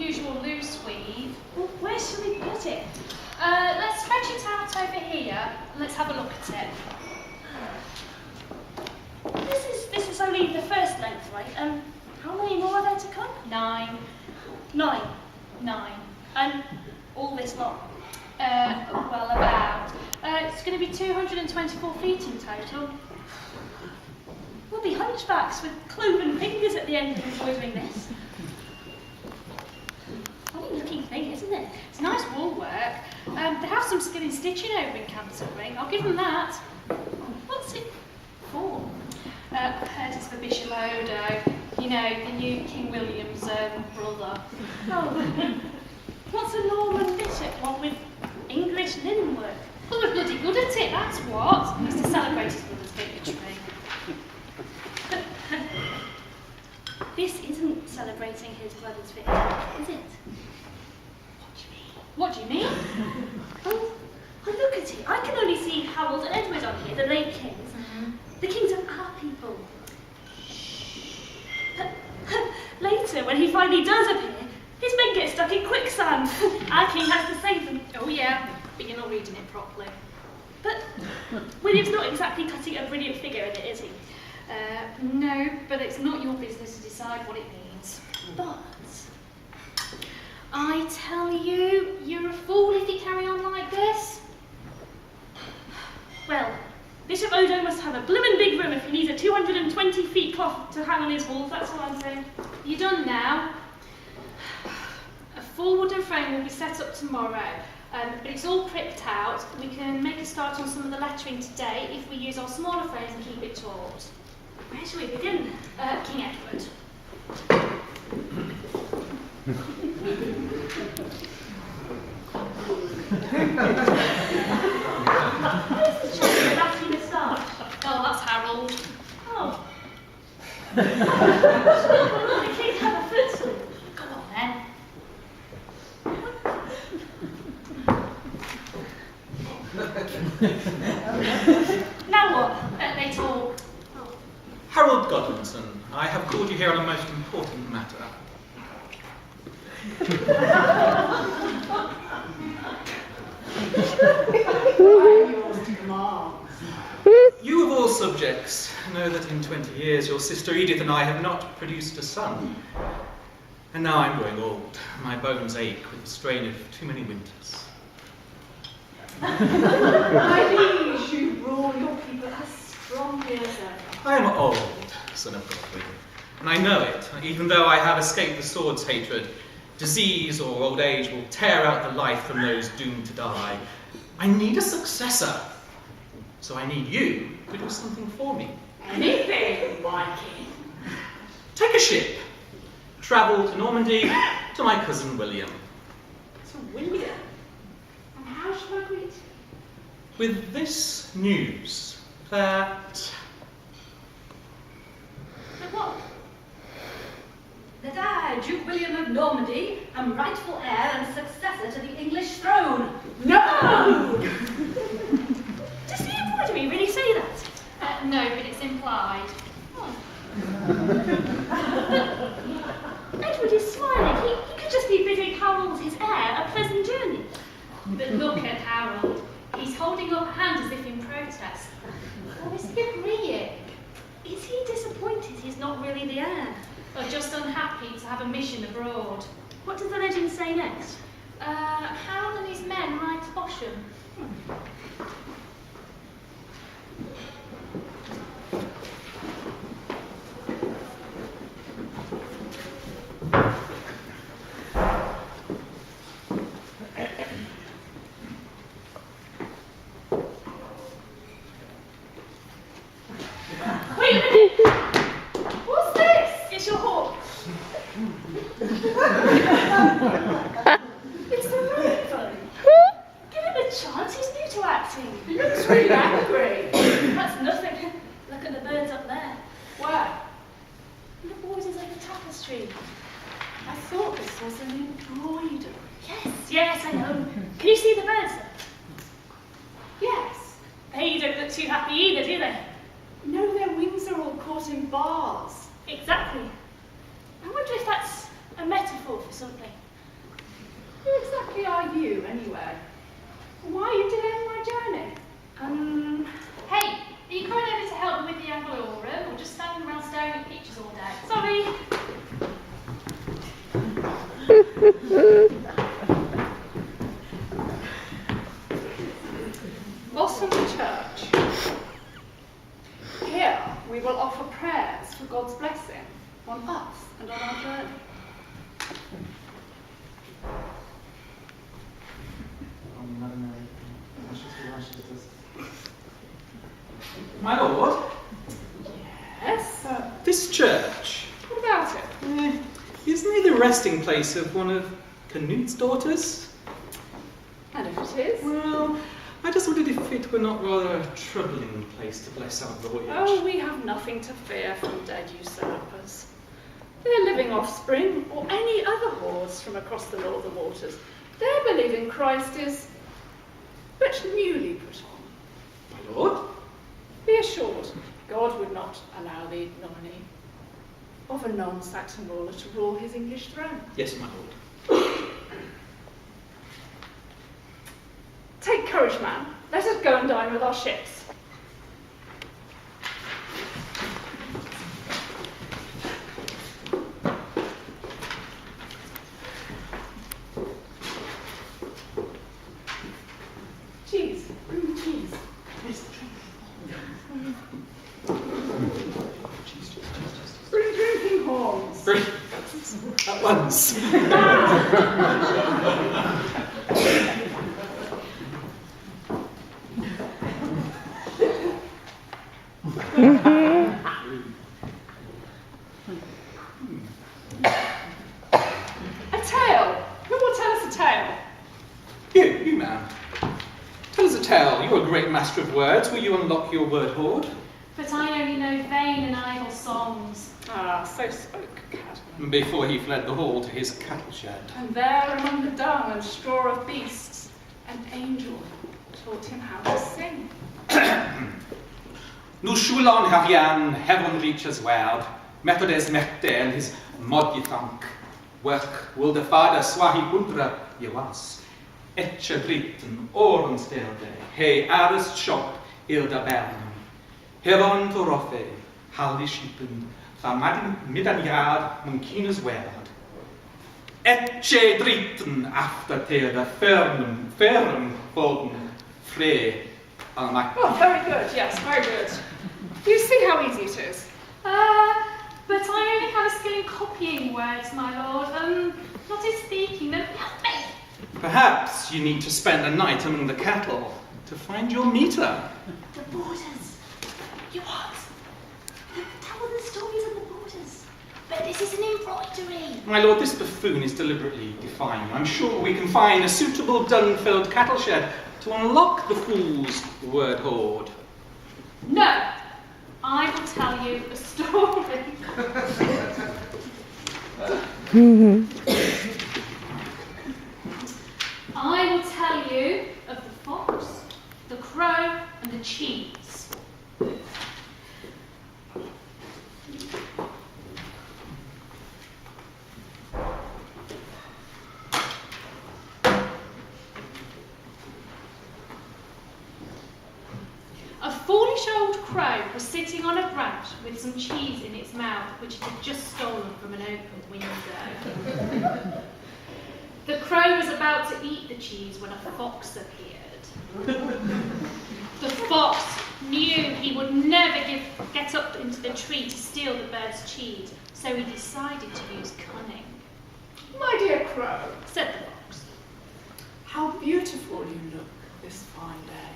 unusual loose weave. Well, where shall we put it? Let's stretch it out over here. Let's have a look at it. This is only the first length, right? How many more are there to come? 9. 9. 9. And all this long? Well, about. It's going to be 224 feet in total. We'll be hunchbacks with cloven fingers at the end of embroidering this. Funny looking thing, isn't it? It's nice wool work. They have some skill in stitching over in Canterbury. I'll give them that. What's it for? Heard it's for Bishop Odo. You know, the new King William's brother. Oh, what's a Norman bishop want with English linen work? Well, they're bloody good at it, that's what. He used to celebrate his brother's victory. This isn't celebrating his brother's victory, is it? What do you mean? Oh, look at it. I can only see Harold and Edward on here, the late kings. The kings are our people. Later, when he finally does appear, his men get stuck in quicksand. Our king has to save them. Oh yeah, but you're not reading it properly. But William's not exactly cutting a brilliant figure in it, is he? No, but it's not your business to decide what it means. But I tell you, you're a fool if you carry on like this. well, Bishop Odo must have a bloomin' big room if he needs a 220 feet cloth to hang on his walls, that's all I'm saying. You done now? A full wooden frame will be set up tomorrow, but it's all pricked out. We can make a start on some of the lettering today if we use our smaller frames and keep it taut. Where shall we begin? King Edward. Where's the chap with the lasty moustache? Oh, that's Harold. Oh. The king have a footstool. Go on then. Now what? They talk. Harold Godwinson, I have called you here on a most important matter. You of all subjects know that in 20 years your sister Edith and I have not produced a son. And now I'm growing old. My bones ache with the strain of too many winters. My liege, you rule your people as strongly as ever. I am old, son of Godwin, and I know it, even though I have escaped the sword's hatred. Disease or old age will tear out the life from those doomed to die. I need a successor, so I need you to do something for me. Anything, my king. Take a ship, travel to Normandy to my cousin William. To William. And how shall I greet him? With this news, that... But what? That I, Duke William of Normandy, am rightful heir and successor to the English throne. No! Does the embroidery really say that? No, but it's implied. Oh. Edward is smiling. He could just be bidding Harold, his heir, a pleasant journey. But look at Harold. He's holding up a hand as if in protest. Or is he agreeing? Is he disappointed he's not really the heir? Or just unhappy to have a mission abroad? What does the legend say next? Harold and his men ride to Bosham. Wait a minute! What's this? It's your hawk. It's the raven. Give him a chance, he's new to acting. He looks really angry. That's nothing. Look at the birds up there. Where? The borders of the tapestry. I thought this was an embroidery. Yes, I know. Can you see the birds there? Yes. They don't look too happy either, do they? No, their wings are all caught in bars. Exactly. I wonder if that's a metaphor for something. have you, anyway? Why are you delaying my journey? Hey, are you coming over to help me with the Anglorum, or just standing around staring at pictures all day? Sorry. Blossom Church. Here we will offer prayers for God's blessing on us and on our journey. My lord, Yes? this church, What about it? isn't it the resting place of one of Canute's daughters? And if it is? Well, I just wondered if it were not rather a troubling place to bless our voyage. Oh, we have nothing to fear from dead usurpers. Their living offspring, or any other hordes from across the northern waters, their belief in Christ is but newly put on. My lord? Be assured, God would not allow the ignominy of a non-Saxon ruler to rule his English throne. Yes, my lord. Take courage, man. Let us go and dine with our ships. Cheese. Cheese. Bring drinking horns. Bring at once. A tale. Who will tell us a tale? You, ma'am. Tell us a tale. You're a great master of words. Will you unlock your word hoard? But I only know vain and idle songs. Ah, so spoke Cadman. Before he fled the hall to his cattle shed. And there among the dung and straw of beasts, an angel taught him how to sing. Nu schulan havian heaven reaches word, methodes mette and his modgithank. Work will the father swahi hundra yewas. Etche dritten årensstelde, hei æres shop ilda bernum. Heron to roffe, haldi skipen, fra middanjard munkines werd. Etche dritten after tilde ferm folden, fre almak. Oh, very good, yes, very good. Do you see how easy it is? But I only have a skill in copying words, my lord, not in speaking them. Help me! Perhaps you need to spend a night among the cattle to find your meter. The borders. You what? Tell them the stories of the borders. But this is an embroidery. My lord, this buffoon is deliberately defying you. I'm sure we can find a suitable dung-filled cattle shed to unlock the fool's word hoard. No! I will tell you a story. I will tell you of the fox, the crow, and the cheese. A foolish old crow was sitting on a branch with some cheese in its mouth, which it had just stolen from an open window. The crow was about to eat the cheese when a fox appeared. The fox knew he would never get up into the tree to steal the bird's cheese, so he decided to use cunning. My dear crow, Said the fox. how beautiful you look this fine day.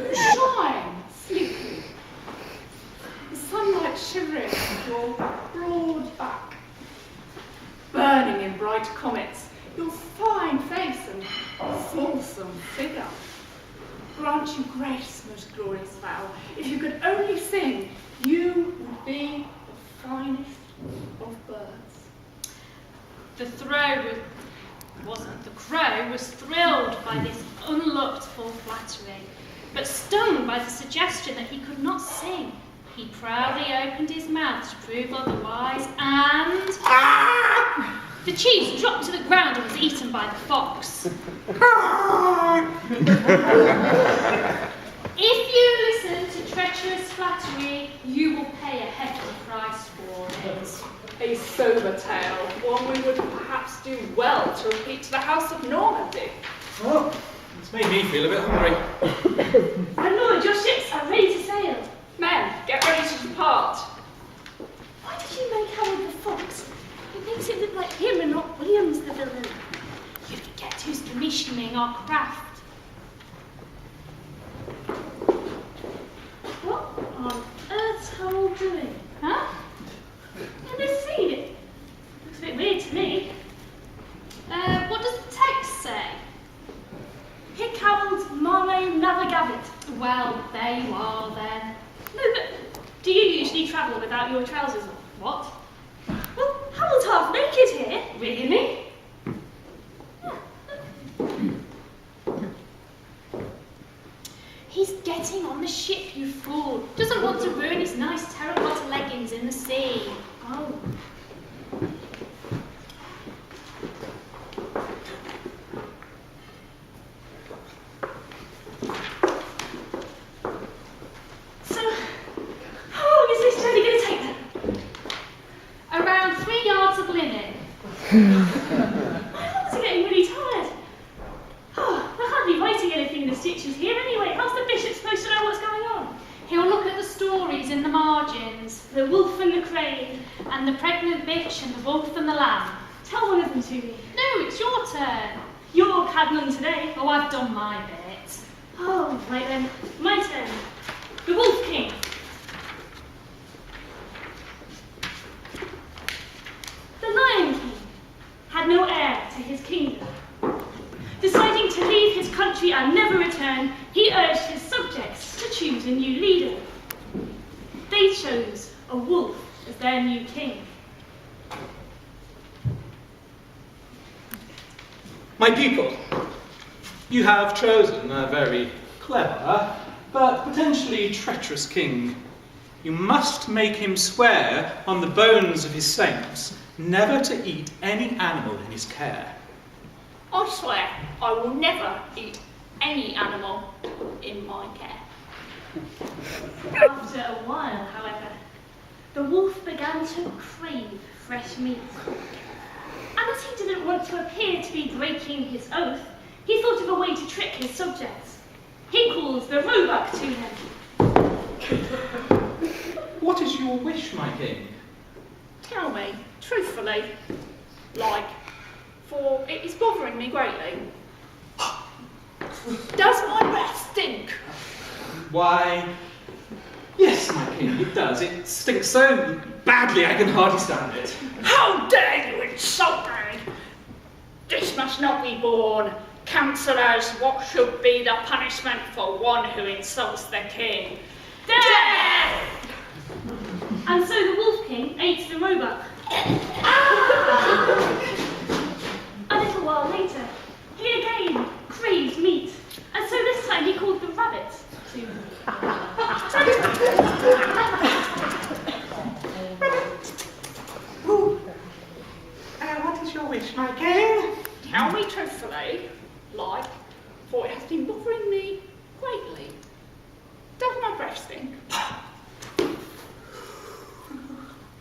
You shine sleepily. The sunlight shivering on your broad back, burning in bright comets, your fine face and fulsome figure. Grant you grace, most glorious vow. If you could only sing, you would be the finest of birds. The crow was thrilled by this unlooked-for flattery, but stung by the suggestion that he could not sing. He proudly opened his mouth to prove otherwise, and The cheese dropped to the ground and was eaten by the fox. If you listen to treacherous flattery, you will pay a hefty price for it. A sober tale, one we would perhaps do well to repeat to the House of Normandy. Well, it's made me feel a bit hungry. My lord, your ships are ready to sail. Men, get ready to depart. Why did you make Howard the fox? It makes it look like him and not Williams the villain. You forget who's commissioning our craft. What on earth's Harold doing? Huh? I've never seen it. Looks a bit weird to me. What does the text say? Hic Harold Marmo Navigavit. Well, there you are then. No, but do you usually travel without your trousers on? What? Well, Harold's half naked here. Really? He's getting on the ship, you fool. Doesn't want to ruin his nice terracotta leggings in the sea. Oh. So, how long is this journey going to take then? Around 3 yards of linen. My arms are getting really tired. Oh, I can't be writing anything in the stitches here anyway. How's the bishop supposed to know what's going on? He'll look at the stories in the margins. The wolf and the crane. And the pregnant bitch and the wolf and the lamb. Tell one of them to me. No, it's your turn. You're Cadman today. Oh, I've done my bit. Oh, right then. My turn. The Wolf King. The Lion King had no heir to his kingdom. Deciding to leave his country and never return, he urged his subjects to choose a new leader. They chose a wolf as their new king. My people, you have chosen a very clever, but potentially treacherous king. You must make him swear on the bones of his saints never to eat any animal in his care. I swear I will never eat any animal in my care. After a while, however, the wolf began to crave fresh meat. And as he didn't want to appear to be breaking his oath, he thought of a way to trick his subjects. He called the roebuck to him. What is your wish, my king? Tell me, truthfully, for it is bothering me greatly. Does my breath stink? Why, yes, my king, it does. It stinks so badly I can hardly stand it. How dare you insult me? This must not be borne. Councillors, what should be the punishment for one who insults the king? Death! And so the Wolf King ate the roebuck. A little while later, he again craved meat, and so this time he called the rabbit to him. What is your wish, my king? Tell me truthfully, for it has been bothering me greatly. Does my breath stink?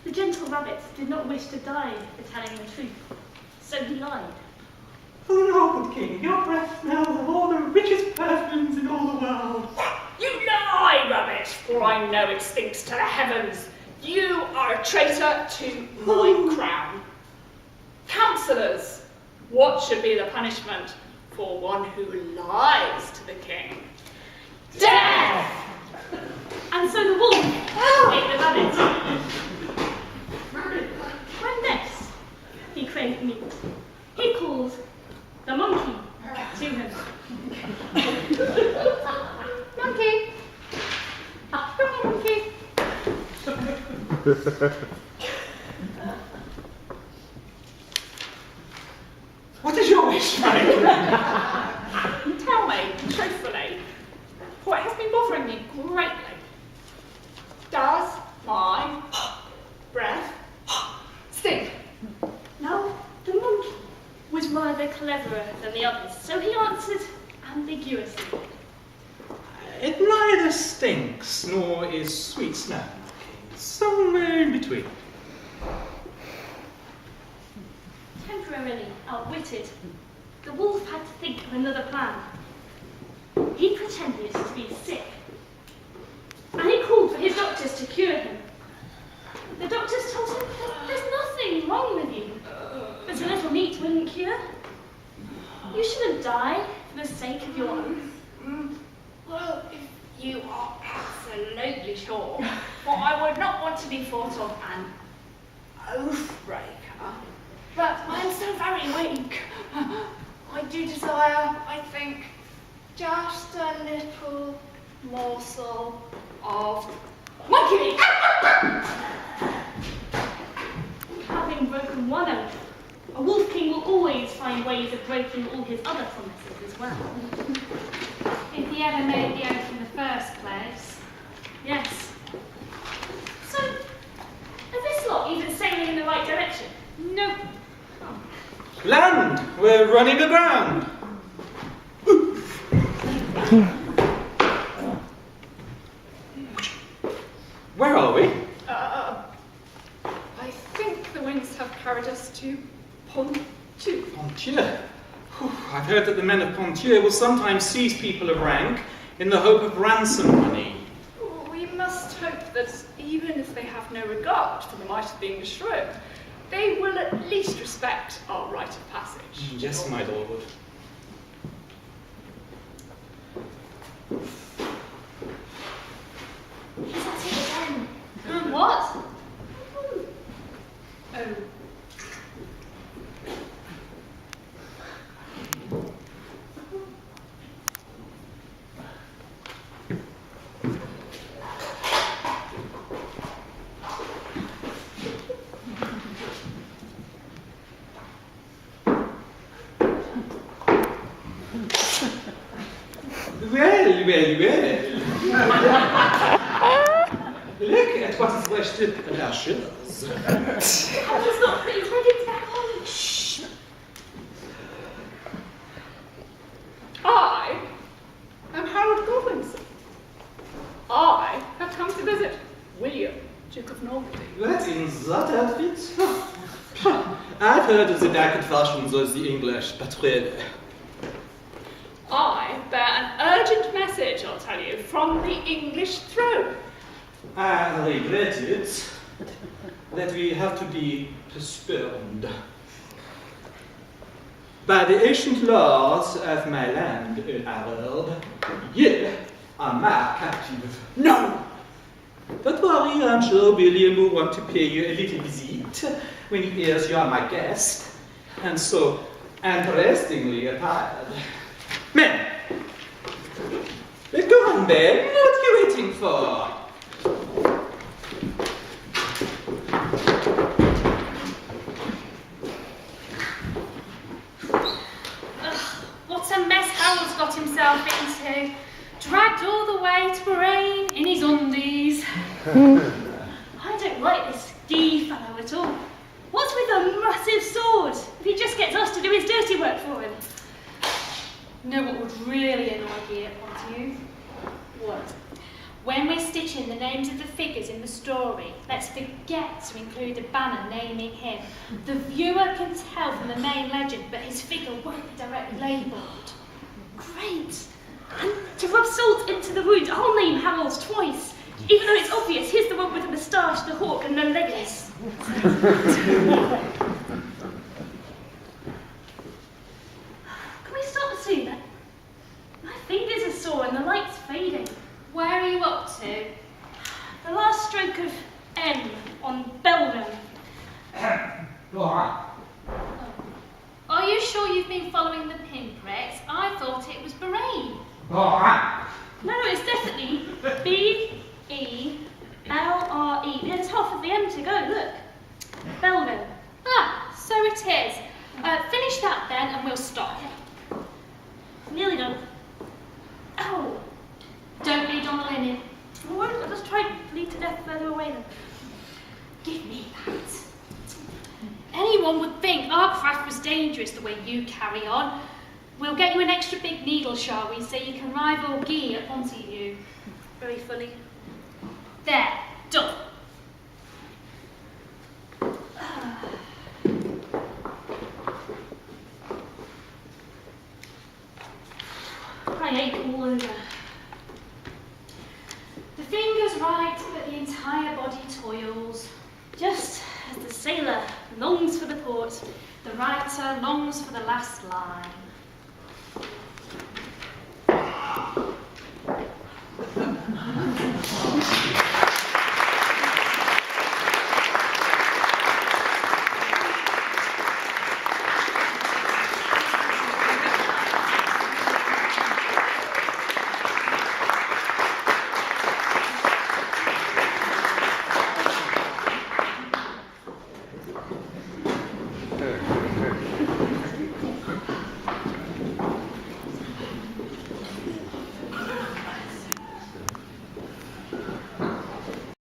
The gentle rabbit did not wish to die for telling the truth, so he lied. Oh, no, good king, your breath smells of all the richest perfumes in all the world. You lie, rabbit, for I know it stinks to the heavens. You are a traitor to my crown. Councillors, what should be the punishment for one who lies to the king? Death! And so the wolf ate the rabbit. When next he craved meat, he called the monkey to him. Monkey! Come here, monkey. What is your wish, my king? Tell me, truthfully, for it has been bothering me greatly. Does my breath stink? No, the rather cleverer than the others, so he answered ambiguously. It neither stinks nor is sweet smelling. Somewhere in between. Temporarily outwitted, the wolf had to think of another plan. He pretended to be sick, and he called for his doctors to cure him. The doctors told him that there's nothing wrong with you, but a little meat wouldn't cure. You shouldn't die for the sake of your oath. Well, if you are absolutely sure, well, I would not want to be thought of an oath breaker. But I'm so very weak. I do desire, I think, just a little morsel of monkey. Having broken one oath, a wolf king will always find ways of breaking all his other promises as well. If he ever made the oath in the first place. Yes. So, is this lot even sailing in the right direction? Nope. Land! We're running aground! Where are we? I think the winds have carried us to Pontieu. Pontieu. I've heard that the men of Pontieu will sometimes seize people of rank in the hope of ransom money. We must hope that even if they have no regard for the might of the English throne, they will at least respect our rite of passage. Yes, my lord. Is that it again? What? Oh. Well. Look at what is wasted in our shivers. Let's not put his head into that hole. Shh. I am Harold Godwinson. I have come to visit William, Duke of Normandy. What in that outfit? I've heard of the dark fashions of the English, but really. I bear an urgent message, I'll tell you, from the English throne. I regret it that we have to be postponed. By the ancient laws of my land, Harold, you are my captive. No! Don't worry, I'm sure William will want to pay you a little visit when he hears you are my guest, and so interestingly attired. Men! Go on, Ben. What are you waiting for? What a mess Harold's got himself into. Dragged all the way to Bahrain in his undies. I don't like this Dee fellow at all. What's with a massive sword? If he just gets us to do his dirty work for him. Know what would really annoy you, Pontieu? What? When we're stitching the names of the figures in the story, let's forget to include a banner naming him. The viewer can tell from the main legend, but his figure won't be directly labelled. Great! And to rub salt into the wound, I'll name Harold twice. Even though it's obvious, here's the one with the moustache, the hawk, and no leggings. Can we stop soon? My fingers are sore and the light's fading. Where are you up to? The last stroke of N on Belden. Are you sure you've been following the pinpricks? I thought it was Bahrain. No, it's definitely B-E-L-R-E. There's half of the M to go, look. Belden. Ah, so it is. Finish that then and we'll stop. Nearly done. Ow! Don't lead on the linen. I'll just try to bleed to death further away then. Give me that. Any anyone would think our craft was dangerous the way you carry on. We'll get you an extra big needle, shall we, so you can rival Guy at Pontiview. Very funny. There, done. I ache all over. The fingers right, but the entire body toils. Just as the sailor longs for the port, the writer longs for the last line.